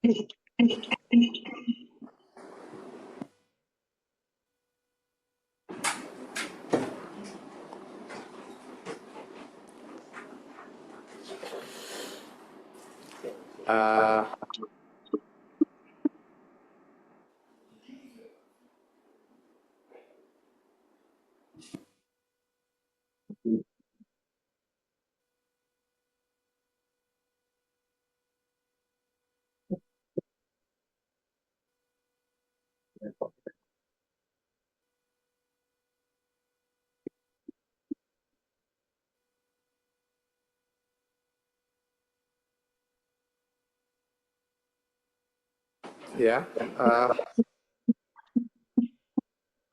Uh, ya,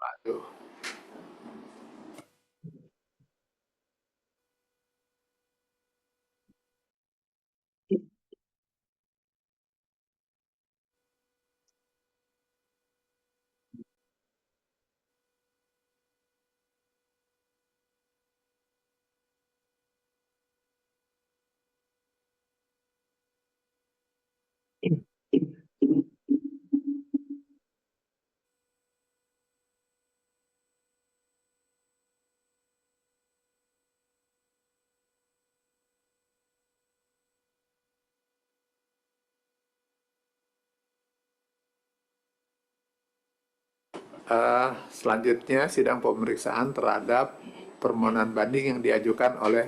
aduh. Selanjutnya sidang pemeriksaan terhadap permohonan banding yang diajukan oleh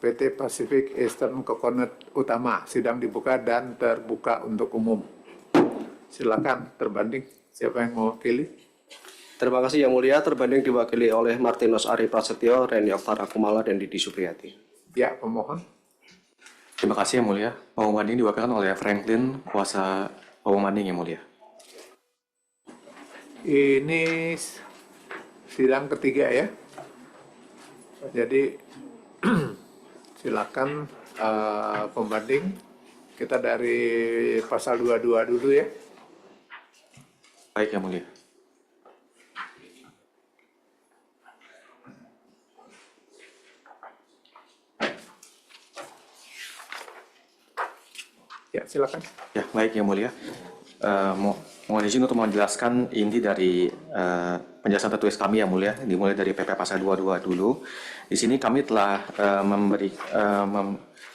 PT Pacific Eastern Coconut Utama. Sidang dibuka dan terbuka untuk umum. Silakan terbanding. Siapa yang mewakili? Terima kasih Yang Mulia. Terbanding diwakili oleh Martinus Ari Prasetyo, Reni Oktara Kumala, dan Didi Supriyati. Ya, pemohon. Terima kasih Yang Mulia. Pembanding diwakilkan oleh Franklin, kuasa pembanding Yang Mulia. Ini sidang ketiga ya. Jadi silakan pembanding. Kita dari pasal 22 dulu ya. Baik Yang Mulia. Ya, silakan. Ya, baik Yang Mulia. Mohon izin untuk menjelaskan inti dari penjelasan tertulis kami Yang Mulia, dimulai dari PP Pasal 22 dulu. Di sini kami telah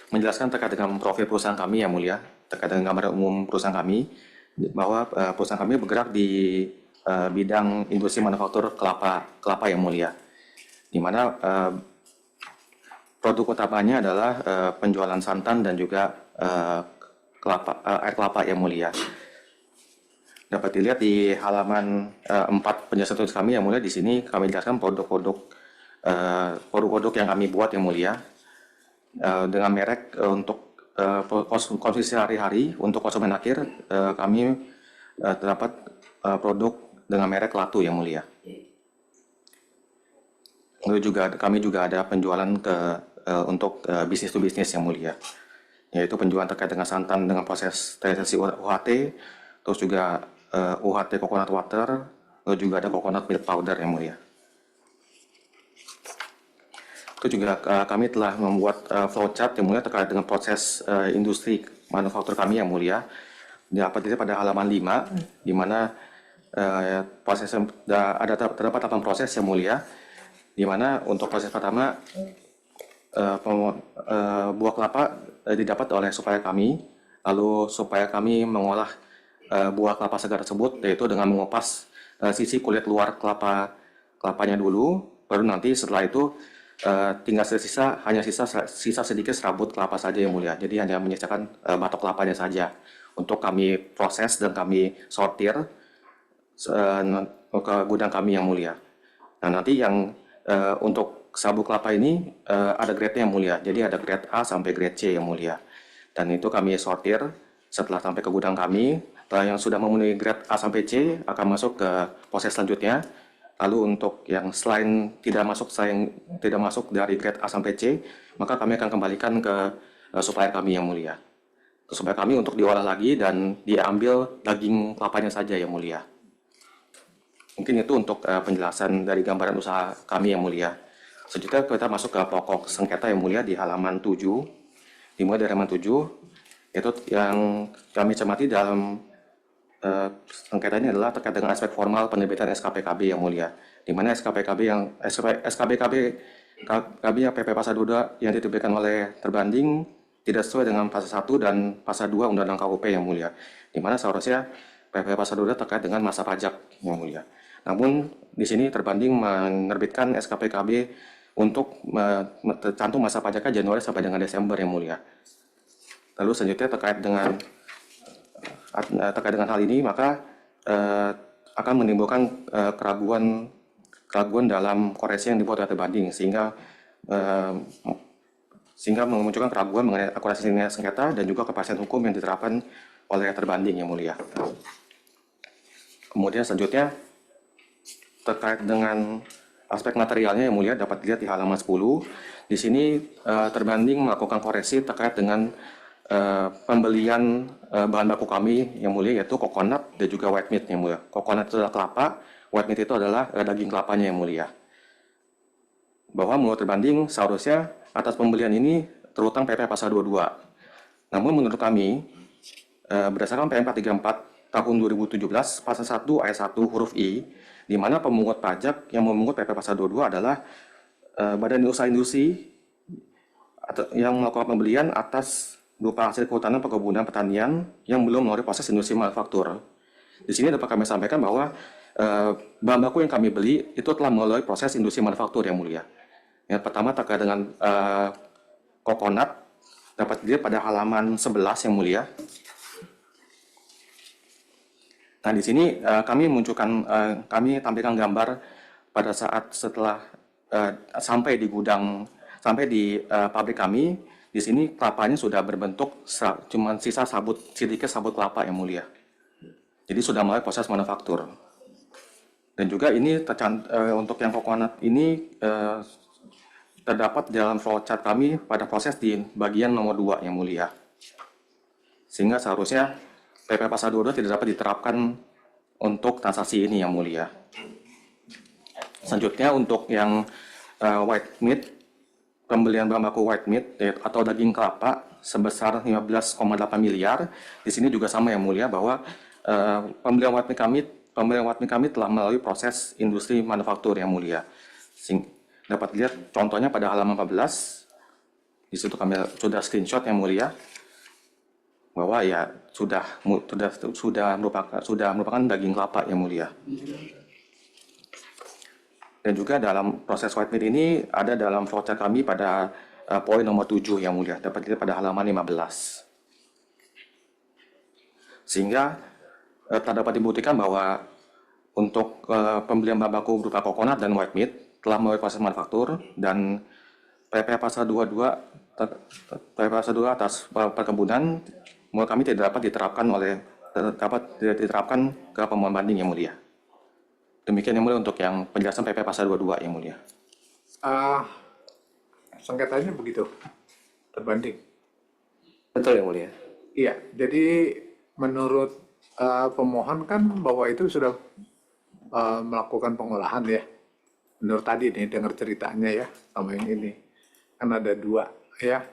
menjelaskan terkait dengan profil perusahaan kami Yang Mulia, terkait dengan gambaran umum perusahaan kami, bahwa perusahaan kami bergerak di bidang industri manufaktur kelapa Yang Mulia, di mana produk utamanya adalah penjualan santan dan juga air kelapa Yang Mulia. Dapat dilihat di halaman 4 penjelasan tulis kami Yang Mulia. Di sini kami jelaskan produk-produk yang kami buat Yang Mulia, dengan merek untuk konsumsi sehari-hari. Untuk konsumen akhir kami terdapat produk dengan merek Latu Yang Mulia. Lalu kami juga ada penjualan untuk bisnis to bisnis Yang Mulia, yaitu penjualan terkait dengan santan dengan proses sterilisasi UHT, terus juga UHT coconut water, lalu juga ada coconut milk powder Yang Mulia. Itu juga kami telah membuat flowchart Yang Mulia terkait dengan proses industri manufaktur kami Yang Mulia. Dapat dilihat pada halaman 5, di mana proses terdapat 8 proses Yang Mulia, di mana untuk proses pertama buah kelapa didapat oleh supplier kami. Lalu supplier kami mengolah buah kelapa segar tersebut, yaitu dengan mengupas sisi kulit luar kelapanya dulu, baru nanti setelah itu tinggal hanya sisa sedikit serabut kelapa saja Yang Mulia. Jadi hanya menyisakan batok kelapanya saja untuk kami proses dan kami sortir ke gudang kami Yang Mulia. Nah, nanti yang untuk sabuk kelapa ini ada grade-nya Yang Mulia. Jadi ada grade A sampai grade C Yang Mulia. Dan itu kami sortir setelah sampai ke gudang kami. Yang sudah memenuhi grade A sampai C akan masuk ke proses selanjutnya. Lalu untuk yang selain tidak masuk dari grade A sampai C, maka kami akan kembalikan ke supplier kami Yang Mulia. Supplier kami untuk diolah lagi dan diambil daging kelapanya saja Yang Mulia. Mungkin itu untuk penjelasan dari gambaran usaha kami Yang Mulia. Selanjutnya kita masuk ke pokok sengketa Yang Mulia di halaman 7. Dimulai dari halaman 7. Yaitu yang kami cermati dalam sengketa ini adalah terkait dengan aspek formal penerbitan SKPKB yang mulia, di mana SKPKB yang PP Pasal 22 yang diterbitkan oleh terbanding tidak sesuai dengan Pasal 1 dan Pasal 2 Undang-Undang KUP yang mulia, di mana seharusnya PP Pasal 22 terkait dengan masa pajak yang mulia. Namun di sini terbanding menerbitkan SKPKB untuk tercantum masa pajaknya Januari sampai dengan Desember yang mulia. Lalu selanjutnya terkait dengan hal ini, maka akan menimbulkan keraguan dalam koreksi yang dibuat oleh terbanding, sehingga memunculkan keraguan mengenai akurasi sengketa dan juga kepastian hukum yang diterapkan oleh terbanding yang mulia. Kemudian selanjutnya terkait dengan aspek materialnya yang mulia dapat dilihat di halaman 10. Di sini terbanding melakukan koreksi terkait dengan pembelian bahan baku kami yang mulia, yaitu coconut dan juga white meat yang mulia. Coconut itu adalah kelapa, white meat itu adalah daging kelapanya yang mulia. Bahwa menurut terbanding seharusnya atas pembelian ini terutang PP Pasal 22. Namun menurut kami berdasarkan PM 434 tahun 2017 Pasal 1 ayat 1 huruf I, di mana pemungut pajak yang memungut PP Pasal 22 adalah badan usaha industri yang melakukan pembelian atas berupa hasil kehutanan, perkebunan, pertanian yang belum melalui proses industri manufaktur. Di sini dapat kami sampaikan bahwa bahan baku yang kami beli itu telah melalui proses industri manufaktur yang mulia. Yang pertama terkait dengan coconut, dapat dilihat pada halaman 11 yang mulia. Nah, di sini kami tampilkan gambar pada saat setelah sampai di gudang, sampai di pabrik kami. Di sini kelapanya sudah berbentuk cuma sisa sedikit sabut kelapa yang mulia. Jadi sudah mulai proses manufaktur. Dan juga ini untuk yang coconut ini terdapat dalam flowchart kami pada proses di bagian nomor 2 yang mulia. Sehingga seharusnya PP Pasal 22 tidak dapat diterapkan untuk transaksi ini yang mulia. Selanjutnya untuk yang white meat, pembelian bahan baku white meat atau daging kelapa sebesar 15,8 miliar. Di sini juga sama yang mulia, bahwa pembelian white meat kami telah melalui proses industri manufaktur yang mulia. Dapat lihat contohnya pada halaman 14. Di situ kami sudah screenshot yang mulia, bahwa ya sudah merupakan daging kelapa yang mulia. Dan juga dalam proses white meat ini ada dalam flowchart kami pada poin nomor 7 yang mulia, dapat dilihat pada halaman 15. Sehingga dapat dibuktikan bahwa untuk pembelian bahan baku berupa coconut dan white meat telah melalui proses manufaktur, dan PP Pasal 22 atas perkebunan menurut kami tidak dapat diterapkan ke pemohon banding yang mulia. Demikian yang mulia untuk yang penjelasan PP Pasal 22 yang mulia. Sengketanya begitu, terbanding. Betul yang mulia. Iya, jadi menurut pemohon kan bahwa itu sudah melakukan pengolahan ya. Menurut tadi nih dengar ceritanya ya, sama yang ini kan ada 2 ya.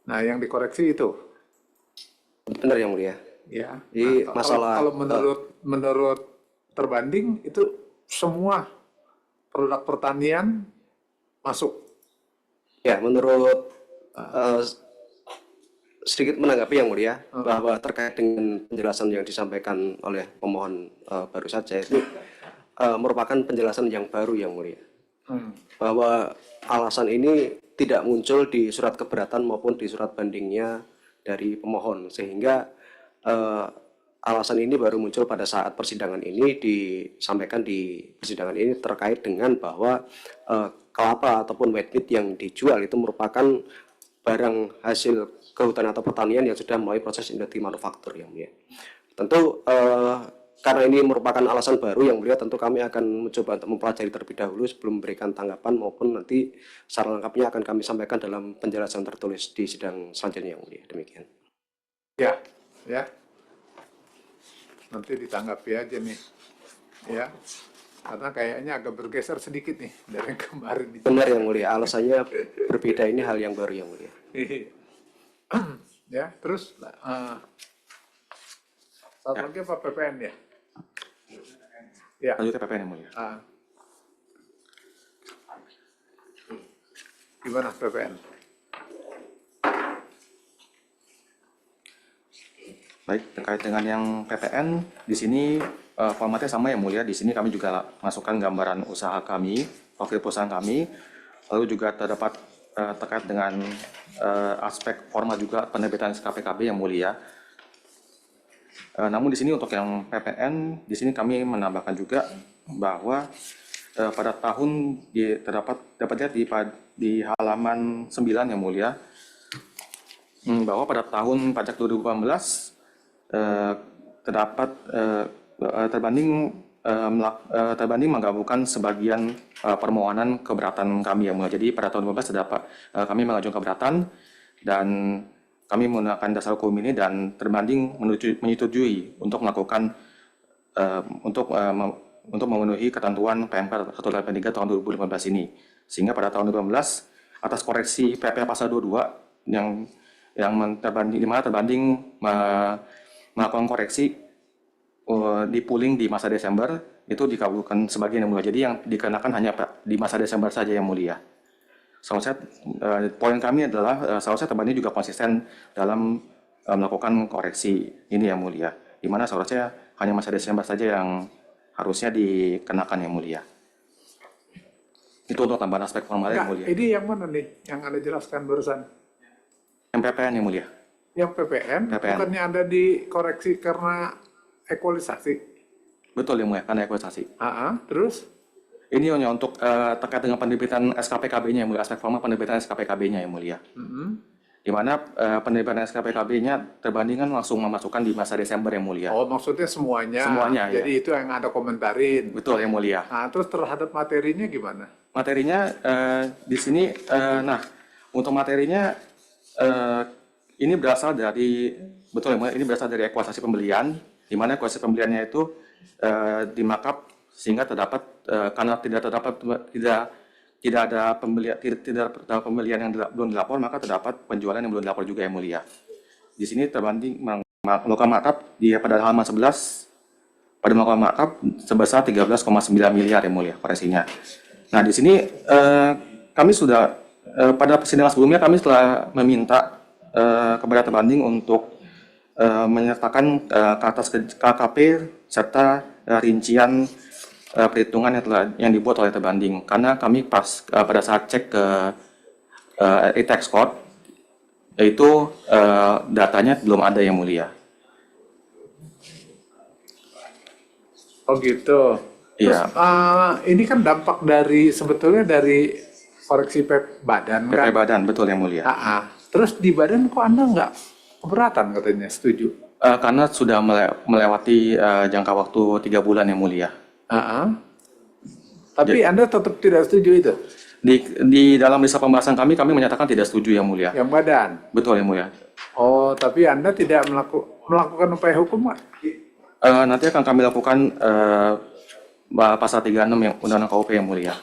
Nah yang dikoreksi itu. Benar yang mulia. Ya. Jadi Nah, masalah kalau menurut terbanding itu semua produk pertanian masuk. ya, menurut sedikit menanggapi yang mulia, bahwa terkait dengan penjelasan yang disampaikan oleh pemohon baru saja, itu merupakan penjelasan yang baru yang mulia, bahwa alasan ini tidak muncul di surat keberatan maupun di surat bandingnya dari pemohon, sehingga alasan ini baru muncul pada saat persidangan ini disampaikan di persidangan ini terkait dengan bahwa kelapa ataupun white meat yang dijual itu merupakan barang hasil kehutanan atau pertanian yang sudah melalui proses industri manufaktur yang mulia. Tentu karena ini merupakan alasan baru yang mulia, tentu kami akan mencoba untuk mempelajari terlebih dahulu sebelum memberikan tanggapan, maupun nanti secara lengkapnya akan kami sampaikan dalam penjelasan tertulis di sidang selanjutnya yang mulia. Demikian. Ya, ya. Nanti ditanggapi aja nih, ya. Karena kayaknya agak bergeser sedikit nih dari yang kemarin. Benar yang mulia, alasannya berbeda, ini hal yang baru yang mulia. Ya, terus satu lagi apa PPN ya? Ya. Lanjut ke PPN yang mulia. Gimana PPN? Baik, terkait dengan yang PPN, di sini formatnya sama yang mulia. Di sini kami juga masukkan gambaran usaha kami, profil perusahaan kami, lalu juga terdapat terkait dengan aspek format juga penerbitan SKPKB yang mulia. Namun di sini untuk yang PPN, di sini kami menambahkan juga bahwa pada tahun dapat lihat di halaman 9 yang mulia, bahwa pada tahun pajak 2018 terdapat terbanding menggabungkan sebagian permohonan keberatan kami yang mulia. Jadi pada tahun 2015 terdapat kami mengajukan keberatan dan kami menggunakan dasar hukum ini dan terbanding menyetujui untuk melakukan untuk memenuhi ketentuan PMK 183 tahun 2015 ini. Sehingga pada tahun 2015 atas koreksi PP pasal 22 yang terbanding, di mana terbanding melakukan koreksi di pooling di masa Desember itu dikabulkan sebagian yang mulia. Jadi yang dikenakan hanya di masa Desember saja yang mulia. Seharusnya poin kami adalah seharusnya terbanding juga konsisten dalam melakukan koreksi ini yang mulia. Di mana seharusnya hanya masa Desember saja yang harusnya dikenakan yang mulia. Itu untuk tambahan aspek formal yang mulia. Ini yang mana nih yang Anda jelaskan barusan? Yang PPN yang mulia. Yang PPN. Bukannya Anda dikoreksi karena ekualisasi? Betul yang mulia, karena ekualisasi. Terus? Ini hanya untuk terkait dengan penerbitan SKPKB-nya yang mulia, aspek formal penerbitan SKPKB-nya yang mulia. Di mana penerbitan SKPKB-nya terbandingan langsung memasukkan di masa Desember yang mulia. Oh, maksudnya semuanya? Semuanya, jadi ya. Itu yang Anda komentarin? Betul yang mulia. Terus terhadap materinya gimana? Materinya di sini, untuk materinya ini berasal dari, betul yang mulia, ini berasal dari ekualisasi pembelian, di mana ekualisasi pembeliannya itu di markup sehingga terdapat karena tidak ada pembelian yang belum dilapor, maka terdapat penjualan yang belum dilapor juga yang mulia. Di sini terbanding melakukan markup pada halaman 11 pada melakukan markup sebesar 13,9 miliar yang mulia koreksinya. Nah di sini kami sudah pada persidangan sebelumnya kami telah meminta kepada terbanding untuk menyertakan ke atas KKP serta rincian perhitungan yang dibuat oleh terbanding, karena kami pada saat cek ke e-tax code yaitu datanya belum ada yang mulia. Oh gitu. Iya. Ini kan dampak sebetulnya dari koreksi badan kan? Badan, betul yang mulia. Terus di badan kok Anda nggak keberatan katanya, setuju? Karena sudah melewati jangka waktu 3 bulan yang mulia. Tapi Anda tetap tidak setuju itu? Di dalam lista pembahasan kami menyatakan tidak setuju yang mulia. Yang badan? Betul yang mulia. Oh, tapi Anda tidak melakukan upaya hukum nggak? Nanti akan kami lakukan pasal 36 yang Undang-Undang KUP yang mulia.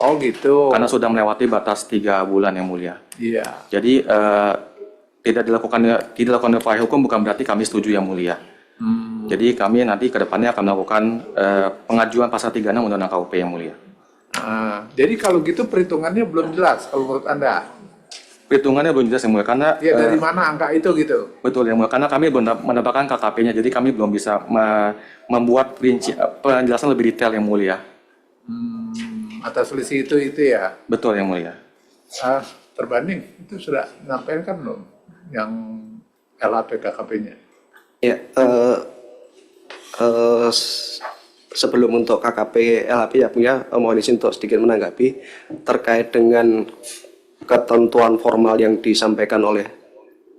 Oh gitu. Karena sudah melewati batas 3 bulan yang mulia. Iya. Jadi tidak dilakukan upaya hukum bukan berarti kami setuju yang mulia. Jadi kami nanti ke depannya akan melakukan pengajuan pasal 36 Undang-Undang KUP yang mulia. Jadi kalau gitu perhitungannya belum jelas kalau menurut Anda? Perhitungannya belum jelas yang mulia karena dari mana angka itu gitu? Betul yang mulia, karena kami belum mendapatkan KKP-nya, jadi kami belum bisa membuat penjelasan lebih detail yang mulia. Atas selisih itu ya? Betul yang mulia. Terbanding itu sudah menyampaikan belum yang LHP KKP-nya? Ya, sebelum untuk KKP LHP ya punya mohon izin untuk sedikit menanggapi terkait dengan ketentuan formal yang disampaikan oleh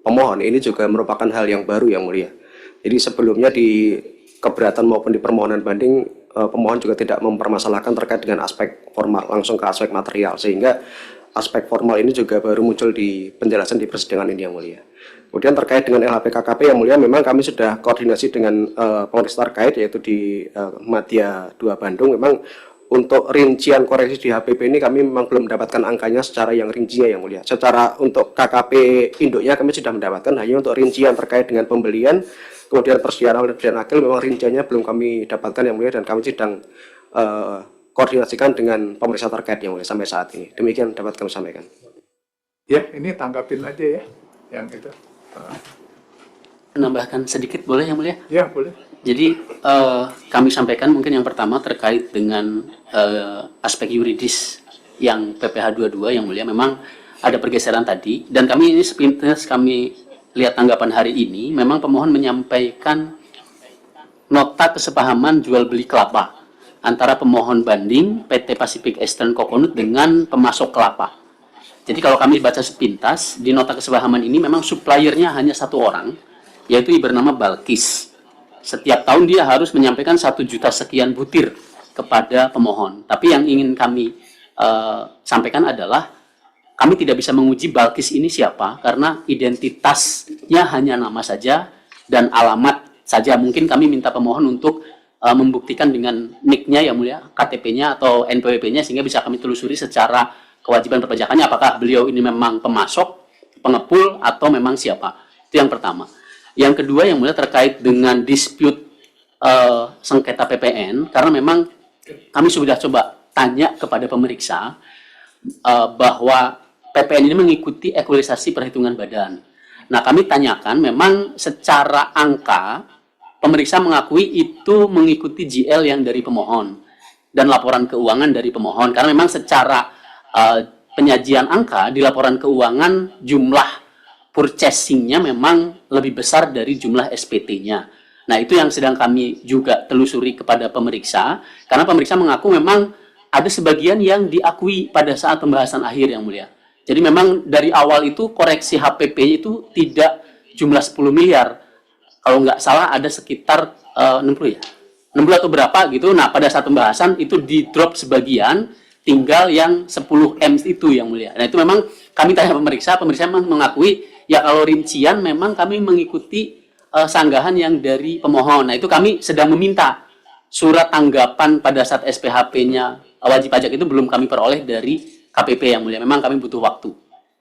pemohon. Ini juga merupakan hal yang baru yang mulia. Jadi sebelumnya di keberatan maupun di permohonan banding pemohon juga tidak mempermasalahkan terkait dengan aspek formal langsung ke aspek material, sehingga aspek formal ini juga baru muncul di penjelasan di persidangan ini yang mulia. Kemudian terkait dengan LHP KKP yang mulia, memang kami sudah koordinasi dengan pengurus terkait yaitu di Madya 2 Bandung. Memang untuk rincian koreksi di HPP ini kami memang belum mendapatkan angkanya secara yang rincinya yang mulia. Secara untuk KKP induknya kami sudah mendapatkan, hanya untuk rincian terkait dengan pembelian, kemudian persediaan awal dan akhir memang rinciannya belum kami dapatkan yang mulia, dan kami sedang koordinasikan dengan pemeriksa terkait yang mulia sampai saat ini. Demikian dapat kami sampaikan. Ya, ini tanggapin aja ya, yang itu. Menambahkan sedikit boleh yang mulia? Ya, boleh. Jadi kami sampaikan mungkin yang pertama terkait dengan aspek yuridis yang PPh 22 yang mulia, memang ada pergeseran tadi, dan kami ini sepintas kami lihat tanggapan hari ini, memang pemohon menyampaikan nota kesepahaman jual beli kelapa antara pemohon banding PT Pacific Eastern Coconut dengan pemasok kelapa. Jadi kalau kami baca sepintas, di nota kesepahaman ini memang suppliernya hanya satu orang, yaitu bernama Balkis. Setiap tahun dia harus menyampaikan 1 juta sekian butir kepada pemohon. Tapi yang ingin kami sampaikan adalah kami tidak bisa menguji Balkis ini siapa, karena identitasnya hanya nama saja dan alamat saja. Mungkin kami minta pemohon untuk membuktikan dengan NIK-nya yang mulia, KTP-nya atau NPWP-nya, sehingga bisa kami telusuri secara kewajiban perpajakannya apakah beliau ini memang pemasok, pengepul, atau memang siapa. Itu yang pertama. Yang kedua yang mulia terkait dengan dispute sengketa PPN, karena memang kami sudah coba tanya kepada pemeriksa bahwa PPN ini mengikuti ekualisasi perhitungan badan. Nah, kami tanyakan memang secara angka pemeriksa mengakui itu mengikuti GL yang dari pemohon dan laporan keuangan dari pemohon, karena memang secara penyajian angka di laporan keuangan jumlah purchasing-nya memang lebih besar dari jumlah SPT-nya. Nah, itu yang sedang kami juga telusuri kepada pemeriksa, karena pemeriksa mengaku memang ada sebagian yang diakui pada saat pembahasan akhir yang mulia. Jadi memang dari awal itu koreksi HPP itu tidak jumlah 10 miliar. Kalau nggak salah ada sekitar 60 ya. 60 atau berapa gitu. Nah, pada saat pembahasan itu di drop sebagian, tinggal yang 10 M itu yang mulia. Nah, itu memang kami tanya pemeriksa memang mengakui ya kalau rincian memang kami mengikuti sanggahan yang dari pemohon. Nah, itu kami sedang meminta surat tanggapan pada saat SPHP-nya wajib pajak itu belum kami peroleh dari KPP yang mulia. Memang kami butuh waktu.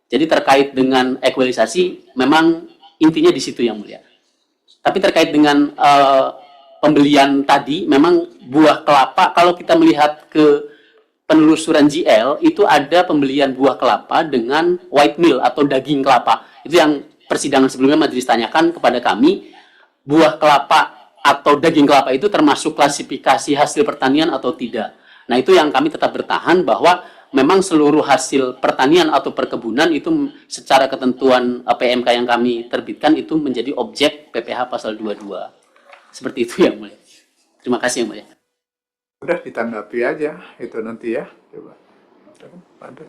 Jadi terkait dengan ekualisasi memang intinya di situ yang mulia. Tapi terkait dengan pembelian tadi, memang buah kelapa kalau kita melihat ke penelusuran GL itu ada pembelian buah kelapa dengan white meal atau daging kelapa. Itu yang persidangan sebelumnya majelis tanyakan kepada kami, buah kelapa atau daging kelapa itu termasuk klasifikasi hasil pertanian atau tidak. Nah, itu yang kami tetap bertahan bahwa memang seluruh hasil pertanian atau perkebunan itu secara ketentuan PMK yang kami terbitkan itu menjadi objek PPh pasal 22. Seperti itu yang mulia. Terima kasih yang mulia. Udah ditanggapi aja itu nanti ya. Coba. Ada.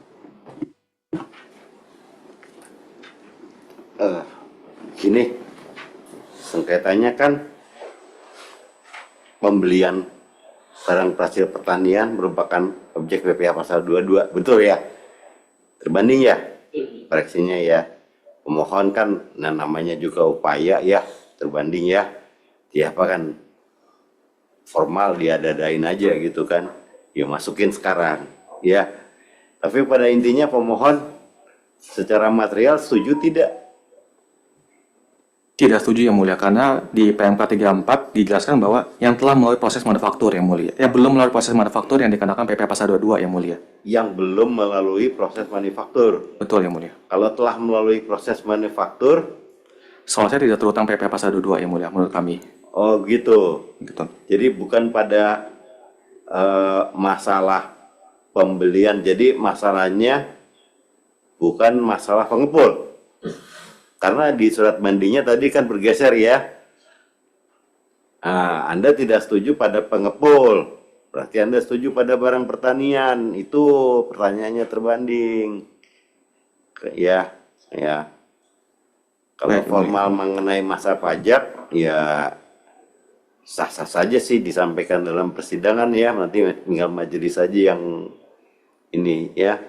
Gini, sengketanya kan pembelian barang hasil pertanian merupakan objek PPh pasal 22, betul ya? Terbanding ya? Koreksinya ya. Pemohon kan namanya juga upaya ya, terbanding ya. Apa kan formal dia dadain aja gitu kan. Ya masukin sekarang ya. Tapi pada intinya pemohon secara material setuju tidak? Tidak setuju yang mulia, karena di PMK 34 dijelaskan bahwa yang telah melalui proses manufaktur yang mulia, yang belum melalui proses manufaktur yang dikenakan PPh pasal 22 yang mulia. Yang belum melalui proses manufaktur. Betul yang mulia. Kalau telah melalui proses manufaktur, Soal saya tidak terutang PPh pasal 22 yang mulia menurut kami. oh gitu. Gitu. Jadi bukan pada masalah pembelian. Jadi masalahnya bukan masalah pengepul. Karena di surat bandingnya tadi kan bergeser ya. Nah, Anda tidak setuju pada pengepul. Berarti Anda setuju pada barang pertanian. Itu pertanyaannya terbanding. Ya. Kalau formal mengenai masa pajak, ya sah-sah saja sih disampaikan dalam persidangan ya. Nanti tinggal majelis saja yang ini ya.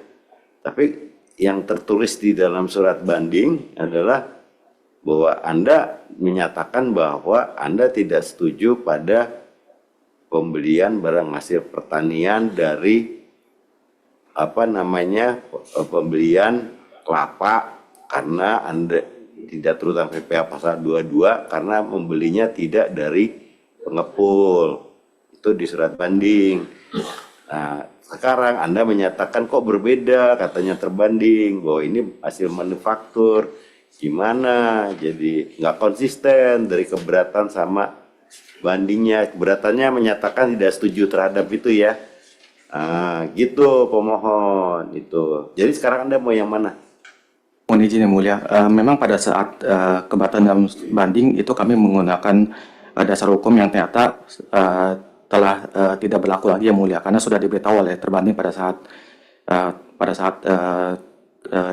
Tapi yang tertulis di dalam surat banding adalah bahwa Anda menyatakan bahwa Anda tidak setuju pada pembelian barang hasil pertanian dari pembelian kelapa karena Anda tidak turut dalam PPh pasal 22 karena membelinya tidak dari pengepul. Itu di surat banding. Nah, sekarang Anda menyatakan kok berbeda, katanya terbanding, bahwa ini hasil manufaktur. Gimana? Jadi nggak konsisten dari keberatan sama bandingnya. Keberatannya menyatakan tidak setuju terhadap itu ya. Nah, gitu pemohon itu. Jadi sekarang Anda mau yang mana? Mohon izin yang mulia, memang pada saat keberatan dalam banding itu kami menggunakan dasar hukum yang ternyata telah tidak berlaku lagi yang mulia karena sudah diberitahu oleh terbanding pada saat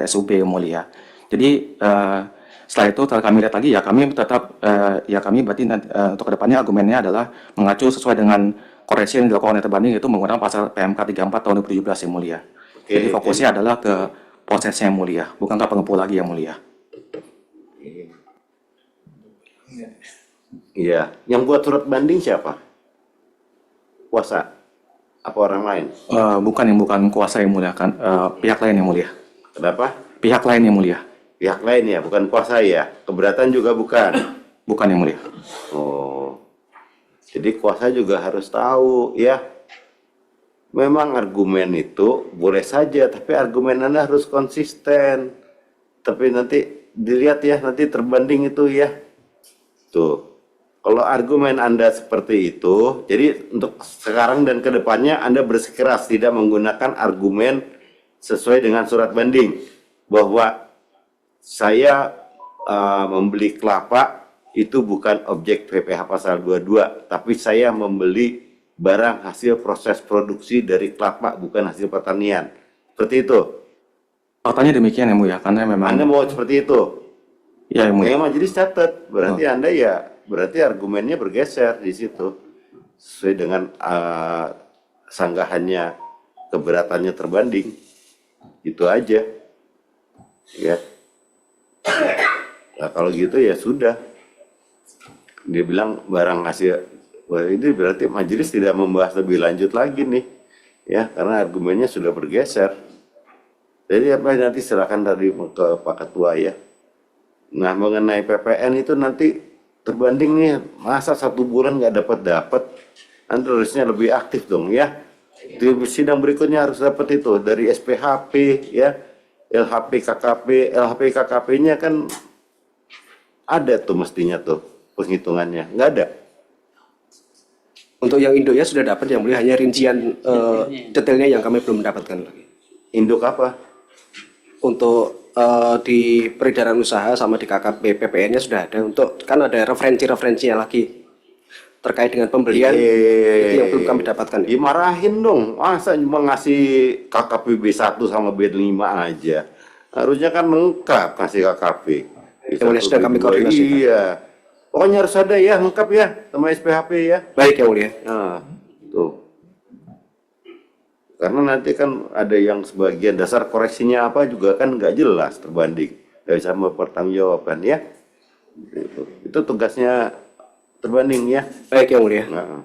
SUB yang mulia. Jadi setelah itu setelah kami lihat lagi ya kami tetap kami berarti untuk kedepannya argumennya adalah mengacu sesuai dengan koreksi yang dilakukan oleh terbanding itu menggunakan pasal PMK 34 tahun 2017 yang mulia. Jadi fokusnya adalah ke prosesnya yang mulia, bukan ke pengepul lagi yang mulia. Iya, yang buat surat banding siapa? Kuasa? Apa orang lain? Bukan kuasa yang mulia, kan pihak lain yang mulia. Kenapa? Pihak lain yang mulia. Pihak lain ya, bukan kuasa ya. Keberatan juga bukan. Bukan yang mulia. Oh, jadi kuasa juga harus tahu ya. Memang argumen itu boleh saja, tapi argumen Anda harus konsisten. Tapi nanti dilihat ya, nanti terbanding itu ya. Tuh, kalau argumen Anda seperti itu, jadi untuk sekarang dan kedepannya Anda bersikeras tidak menggunakan argumen sesuai dengan surat banding. Bahwa saya membeli kelapa itu bukan objek PPh pasal 22, tapi saya membeli barang hasil proses produksi dari kelapa, bukan hasil pertanian. Seperti itu. Faktanya demikian yang mulia, karena memang Anda mau seperti itu? ya yang mulia. Ya, majelis catat. Berarti Anda berarti argumennya bergeser di situ. Sesuai dengan sanggahannya, keberatannya terbanding. Itu aja. Ya. Nah, kalau gitu ya sudah. Dia bilang barang hasil. Wah, ini berarti majelis tidak membahas lebih lanjut lagi nih, ya, karena argumennya sudah bergeser. Jadi apa nanti silakan tadi ke Pak Ketua ya. Nah, mengenai PPN itu nanti terbanding nih, masa 1 bulan nggak dapat, nanti harusnya lebih aktif dong ya. Di sidang berikutnya harus dapat itu dari SPHP ya, LHP KKP-nya kan ada tuh mestinya tuh penghitungannya, nggak ada. Untuk yang induknya sudah dapat yang mulia, hanya rincian detailnya yang kami belum mendapatkan lagi. Induk apa? Untuk di peredaran usaha sama di KKP PPN-nya sudah ada. Untuk kan ada referensinya lagi terkait dengan pembelian itu yang belum kami dapatkan. Dimarahin dong, masa cuma ngasih KKP B1 sama B5 aja. Harusnya kan lengkap kasih KKP. Yang mulia sudah kami koordinasikan. Iya. Pokoknya harus ada ya, lengkap ya sama SPHP ya. Baik yang mulia. Nah, tuh. Karena nanti kan ada yang sebagian dasar koreksinya apa juga kan nggak jelas terbanding. Nggak bisa mempertanggungjawabkan ya. Itu tugasnya terbanding ya. Baik yang mulia. Nah,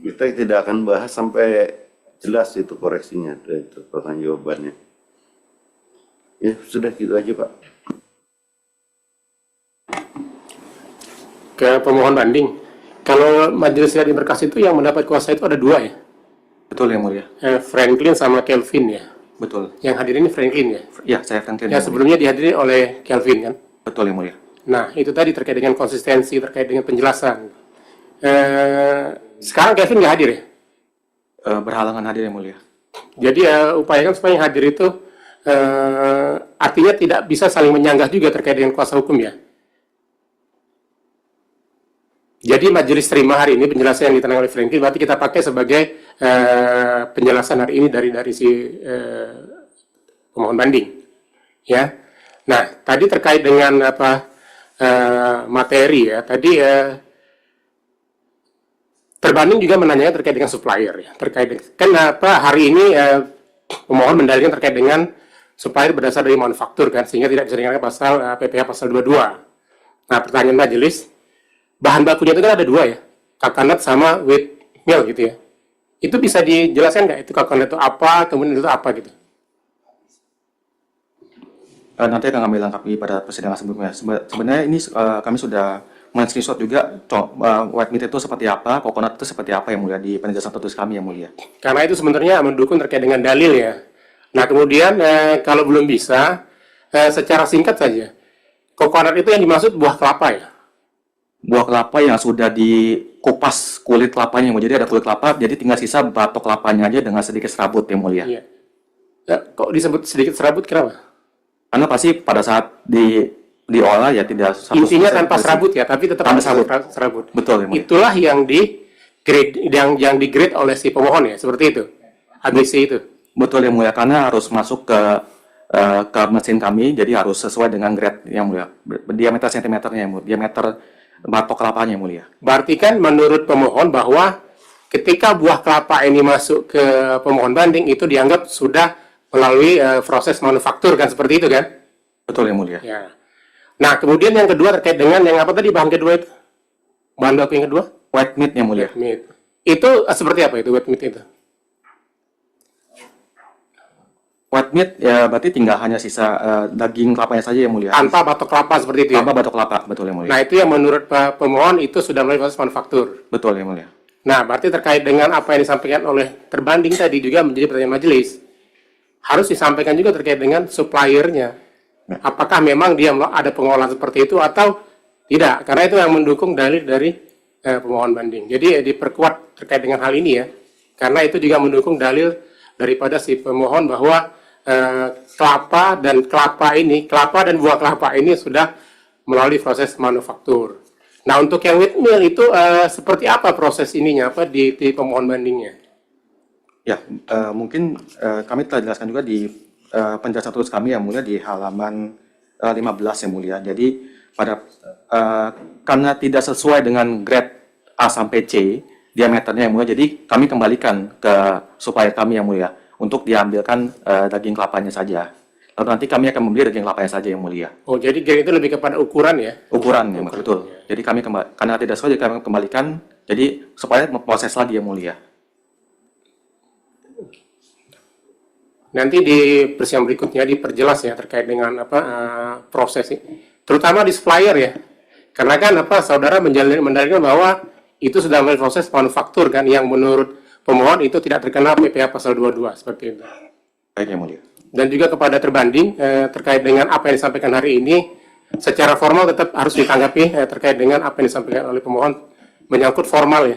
kita tidak akan bahas sampai jelas itu koreksinya, itu pertanggungjawabannya. Ya sudah gitu aja Pak. Ke pemohon banding. Kalau majelis sidang berkas itu yang mendapat kuasa itu ada 2 ya? Betul yang mulia. Franklin sama Kelvin ya? Betul. Yang hadir ini Franklin ya? Ya, saya Franklin. Ya sebelumnya dihadiri oleh Kelvin kan? Betul yang mulia. Nah itu tadi terkait dengan konsistensi, terkait dengan penjelasan. Sekarang Kelvin nggak hadir ya? Berhalangan hadir yang mulia. Jadi upayakan supaya yang hadir itu artinya tidak bisa saling menyanggah juga terkait dengan kuasa hukum ya? Jadi majelis terima hari ini penjelasan yang ditenang oleh Franklin, berarti kita pakai sebagai penjelasan hari ini dari si pemohon banding, ya. Nah, tadi terkait dengan materi ya, tadi terbanding juga menanyakan terkait dengan supplier ya, terkait dengan, kenapa hari ini pemohon mendalilkan terkait dengan supplier berdasar dari manufaktur kan, sehingga tidak bisa dikenakan pasal PPh pasal 22. Nah, pertanyaan majelis, bahan bakunya itu kan ada 2 ya, kakanat sama wheat mil gitu ya. Itu bisa dijelaskan nggak itu coconut itu apa, kemudian itu apa gitu? Nanti akan kami lengkapi pada persidangan sebelumnya. Sebenarnya ini kami sudah men-screenshot juga white meat itu seperti apa, coconut itu seperti apa yang mulia di penjelasan tertulis kami yang mulia. Karena itu sebenarnya mendukung terkait dengan dalil ya. Nah kemudian kalau belum bisa, secara singkat saja, coconut itu yang dimaksud buah kelapa ya? Buah kelapa yang sudah dikupas kulit kelapanya, yang mulia. Jadi ada kulit kelapa, jadi tinggal sisa batok kelapanya aja dengan sedikit serabut yang mulia. Iya. Kok disebut sedikit serabut kenapa? Karena pasti pada saat diolah ya tidak 100% Intinya tanpa bersih. serabut ya, tapi tetap Tanpa ada serabut. serabut. Betul, yang mulia. Itulah yang yang di-grade oleh si pemohon ya, seperti itu. ABC itu. Betul yang mulia, karena harus masuk ke mesin kami, jadi harus sesuai dengan grade yang mulia. Diameter sentimeternya yang mulia, diameter batok kelapanya yang mulia. Berarti kan menurut pemohon bahwa ketika buah kelapa ini masuk ke pemohon banding itu dianggap sudah melalui proses manufaktur kan, seperti itu kan? Betul yang mulia. Ya. Nah, kemudian yang kedua terkait dengan yang apa tadi bahan kedua itu? Bahan baku yang kedua? White meat yang mulia. Meat. Itu seperti apa itu white meat itu? White meat ya berarti tinggal hanya sisa daging kelapanya saja yang mulia. Tanpa batok kelapa seperti itu ya? Tanpa batok kelapa, betul yang mulia. Nah, itu yang menurut pemohon itu sudah melalui proses manufaktur. Betul yang mulia. Nah, berarti terkait dengan apa yang disampaikan oleh terbanding tadi juga menjadi pertanyaan majelis. Harus disampaikan juga terkait dengan suppliernya. Apakah memang dia ada pengolahan seperti itu atau tidak? Karena itu yang mendukung dalil dari pemohon banding. Jadi diperkuat terkait dengan hal ini ya. Karena itu juga mendukung dalil daripada si pemohon bahwa kelapa dan buah kelapa ini sudah melalui proses manufaktur. Nah, untuk yang wheat meal itu seperti apa proses ininya di pemohon bandingnya? Ya, mungkin kami telah jelaskan juga di penjelasan tertulis kami yang mulia di halaman 15 yang mulia. Jadi karena tidak sesuai dengan grade A sampai C diameternya yang mulia, jadi kami kembalikan ke supplier kami yang mulia untuk diambilkan daging kelapanya saja. Lalu nanti kami akan membeli daging kelapanya saja yang mulia. Oh, jadi grade itu lebih kepada ukuran ya? Ukuran yang mulia, betul. Jadi kami karena tidak sesuai, jadi kami kembalikan. Jadi supaya proses lagi yang mulia. Nanti di persiapan berikutnya diperjelas ya terkait dengan proses ini, terutama di supplier ya, karena kan saudara mendalilkan bahwa itu sudah melalui proses manufaktur kan, yang menurut pemohon itu tidak terkena PPh pasal 22 seperti itu. Baik yang mulia. Dan juga kepada terbanding terkait dengan apa yang disampaikan hari ini, secara formal tetap harus ditanggapi terkait dengan apa yang disampaikan oleh pemohon menyangkut formal ya.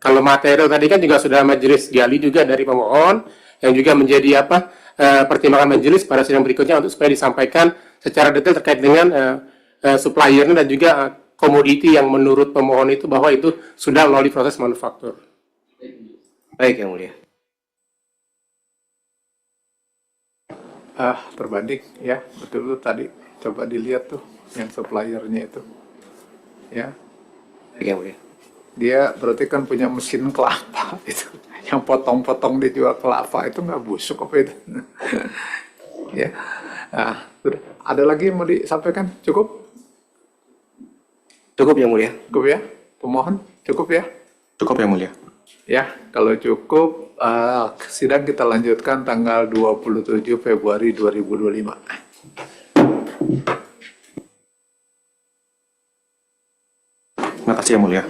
Kalau material tadi kan juga sudah majelis gali juga dari pemohon, yang juga menjadi pertimbangan majelis pada sidang berikutnya untuk supaya disampaikan secara detail terkait dengan suppliernya dan juga komoditi yang menurut pemohon itu bahwa itu sudah melalui proses manufaktur. Baik yang mulia. Terbanding ya, betul tadi. Coba dilihat tuh yang suppliernya itu. Ya, Baik yang mulia. dia berarti kan punya mesin kelapa itu. Yang potong-potong dijual kelapa itu nggak busuk apa itu? Ya, sudah. Ada lagi yang mau disampaikan? Cukup? Cukup yang mulia. Cukup ya? Pemohon? Cukup ya? Cukup yang mulia. Ya, kalau cukup, sidang kita lanjutkan tanggal 27 Februari 2025. Terima kasih yang mulia.